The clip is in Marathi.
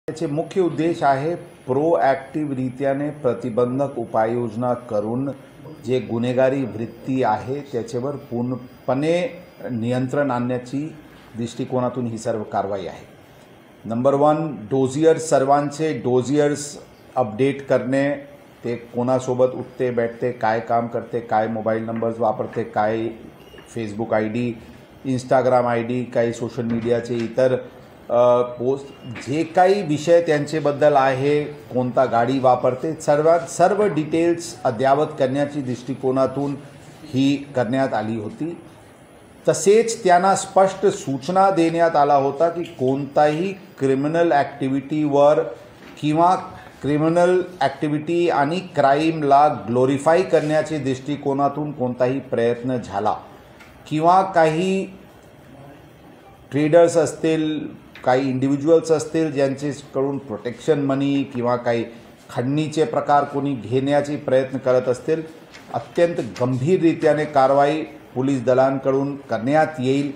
त्याचे मुख्य उद्देश आहे प्रोॲक्टिव्ह रीत्याने प्रतिबंधक उपाययोजना करून जे गुन्हेगारी वृत्ती आहे त्याच्यावर पूर्णपणे नियंत्रण आणण्याची दृष्टिकोनातून ही सर्व कारवाई आहे। नंबर 1 डोजियर्स, सर्वांचे डोजियर्स अपडेट करणे, ते कोणासोबत उठते बैठते, काय काम करते, काय मोबाईल नंबर्स वापरते, काय फेसबुक ID, इंस्टाग्राम ID, काही सोशल मीडियाचे इतर पोस्ट, जे काही विषय त्यांच्याबद्दल आहे, कोणता गाडी वापरते, सर्व डिटेल्स अद्यावत करण्याची दृष्टिकोनातून ही करण्यात आली होती। तसेच त्यांना स्पष्ट सूचना देण्यात आला होता की कोणताही क्रिमिनल ॲक्टिव्हिटीवर किंवा क्रिमिनल ॲक्टिव्हिटी आणि क्राईमला ग्लोरिफाय करण्याच्या दृष्टिकोनातून कोणताही प्रयत्न झाला किंवा काही ट्रेडर्स असतील, काही इंडिव्हिज्युअल्स असतील ज्यांच्याकडून प्रोटेक्शन मनी किंवा काही खंडणीचे प्रकार कोणी घेण्याचे प्रयत्न करत असतील, अत्यंत गंभीर रीत्याने कारवाई पोलीस दलांकडून करण्यात येईल।